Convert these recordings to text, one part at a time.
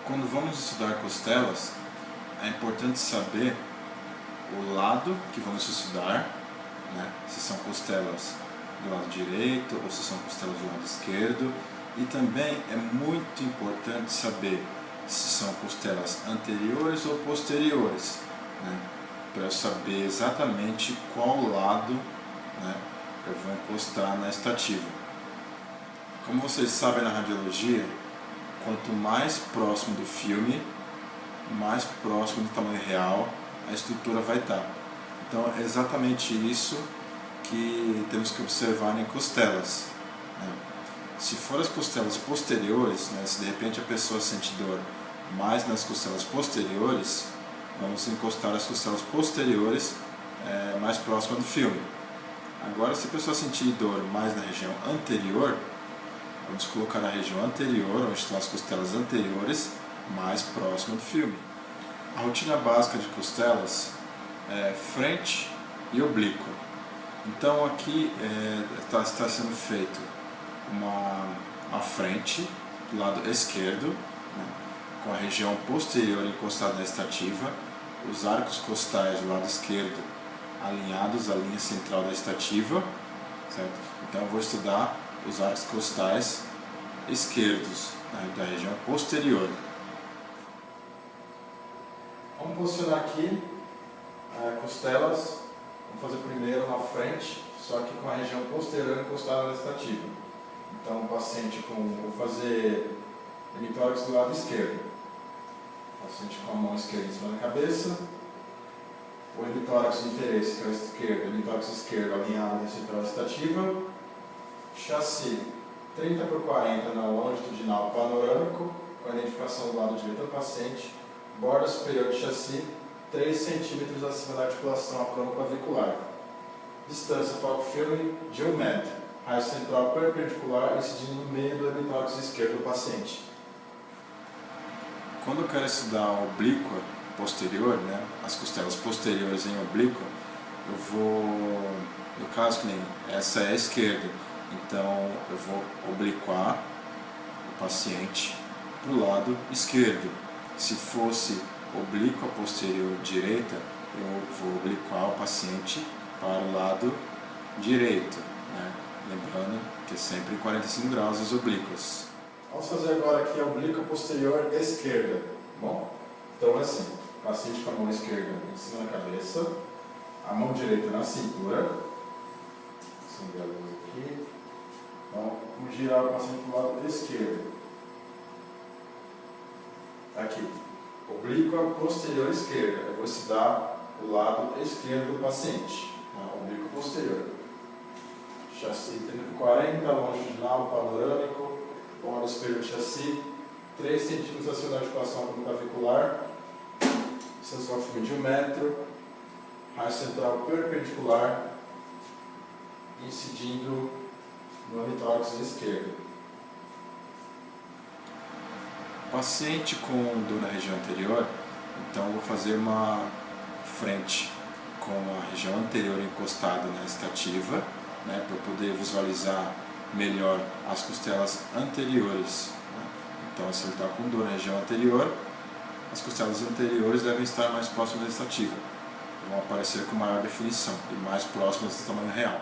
Quando vamos estudar costelas, é importante saber o lado que vamos estudar, né? Se são costelas do lado direito ou se são costelas do lado esquerdo. E também é muito importante saber se são costelas anteriores ou posteriores, né? Para eu saber exatamente qual lado, né, eu vou encostar na estativa. Como vocês sabem na radiologia, quanto mais próximo do filme, mais próximo do tamanho real a estrutura vai estar. Então é exatamente isso que temos que observar em costelas, né? Se for as costelas posteriores, né, se de repente a pessoa sente dor mais nas costelas posteriores, vamos encostar as costelas posteriores mais próxima do filme. Agora, se a pessoa sentir dor mais na região anterior, vamos colocar a região anterior, onde estão as costelas anteriores, mais próxima do filme. A rotina básica de costelas é frente e oblíqua. Então aqui está sendo feito uma frente do lado esquerdo, né, com a região posterior encostada na estativa, os arcos costais do lado esquerdo alinhados à linha central da estativa, certo? Então eu vou estudar os arcos costais esquerdos, né, da região posterior. Vamos posicionar aqui costelas. Vamos fazer primeiro na frente, só que com a região posterior encostada na estativa. Então o paciente vou fazer hemitórax do lado esquerdo. O paciente com a mão esquerda em cima da cabeça. O hemitórax de interesse, que é o esquerdo, hemitórax esquerdo alinhado na central estativa. Chassi 30/40 na longitudinal panorâmico, com a identificação do lado direito do paciente. Borda superior de chassi 3 cm acima da articulação acromioclavicular. Distância foco-filme de 1 metro. Raio central perpendicular incidindo no meio do hemitórax esquerdo do paciente. Quando eu quero estudar a oblíqua posterior, né, as costelas posteriores em oblíqua, eu vou, no caso que nem essa é a esquerda, então eu vou obliquar o paciente para o lado esquerdo. Se fosse oblíqua posterior direita, eu vou obliquar o paciente para o lado direito, né? Lembrando que é sempre 45 graus as oblíquas. Vamos fazer agora aqui a oblíqua posterior esquerda, bom? Então é assim, o paciente com a mão esquerda em cima da cabeça, a mão direita na cintura, acender a luz aqui, então vamos girar o paciente para o lado esquerdo, aqui, oblíqua posterior esquerda, eu vou estudar o lado esquerdo do paciente, oblíqua posterior. Chassi 30/40, longitudinal, panorâmico, borda superior de chassi, 3 cm acima da articulação acromioclavicular, distância foco-filme de 1 metro, raio central perpendicular, incidindo no hemitórax esquerdo. Paciente com dor na região anterior, então eu vou fazer uma frente com a região anterior encostada na estativa, né, para poder visualizar melhor as costelas anteriores, né? Então, se ele está com dor na região anterior, as costelas anteriores devem estar mais próximas da estativa, vão aparecer com maior definição e mais próximas do tamanho real.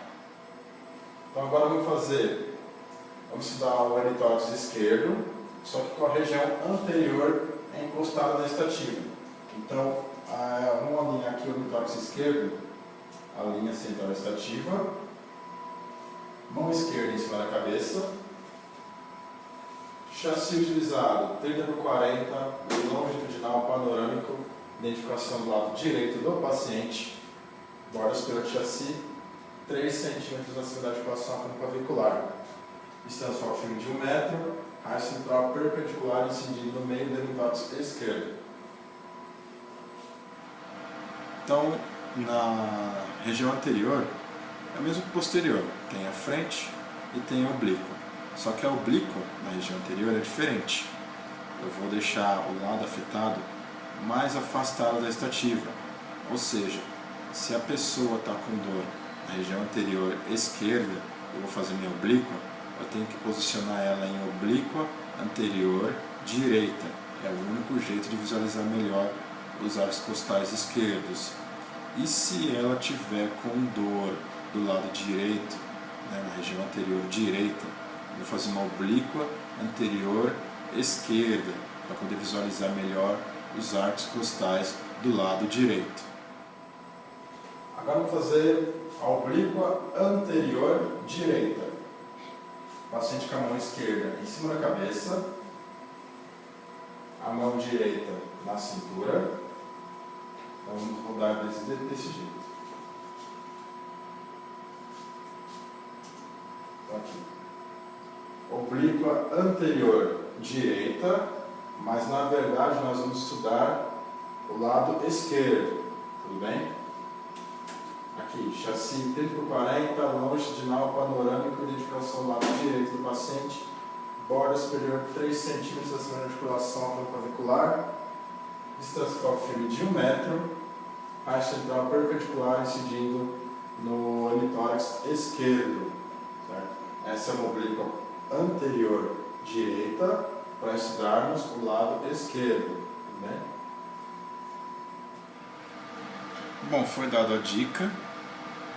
Então agora vamos estudar o hemitórax esquerdo, só que com a região anterior encostada na estativa. Então, vamos alinhar aqui o hemitórax esquerdo, a linha central estativa, mão esquerda em cima da cabeça, chassi utilizado 30/40, longitudinal panorâmico, identificação do lado direito do paciente, borda superior de chassi, 3 cm acima da articulação acromioclavicular, distância foco-filme de 1 metro, raio central perpendicular incidindo no meio do hemitórax esquerdo. Então, na região anterior, é o mesmo que posterior, tem a frente e tem a oblíqua. Só que a oblíqua, na região anterior, é diferente. Eu vou deixar o lado afetado mais afastado da estativa. Ou seja, se a pessoa está com dor na região anterior esquerda, eu vou fazer minha oblíqua, eu tenho que posicionar ela em oblíqua anterior direita, É o único jeito de visualizar melhor os arcos costais esquerdos. E se ela tiver com dor do lado direito, né, na região anterior direita, vou fazer uma oblíqua anterior esquerda para poder visualizar melhor os arcos costais do lado direito. Agora vou fazer a oblíqua anterior direita. Paciente com a mão esquerda em cima da cabeça, a mão direita na cintura. Então vamos rodar desse jeito. Aqui. Oblíqua anterior direita, mas na verdade nós vamos estudar o lado esquerdo, tudo bem? Aqui, chassi 30/40, longitudinal panorâmico, identificação do lado direito do paciente, borda superior 3 cm acima da articulação clavicular, distância foco firme de 1 metro, raio central perpendicular incidindo no hemitórax esquerdo, certo? Essa é uma oblíqua anterior direita para estudarmos o lado esquerdo, né? Bom, foi dada a dica.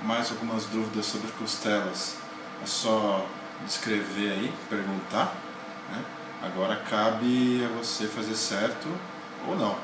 Mais algumas dúvidas sobre costelas? É só descrever aí, perguntar, né? Agora cabe a você fazer certo ou não.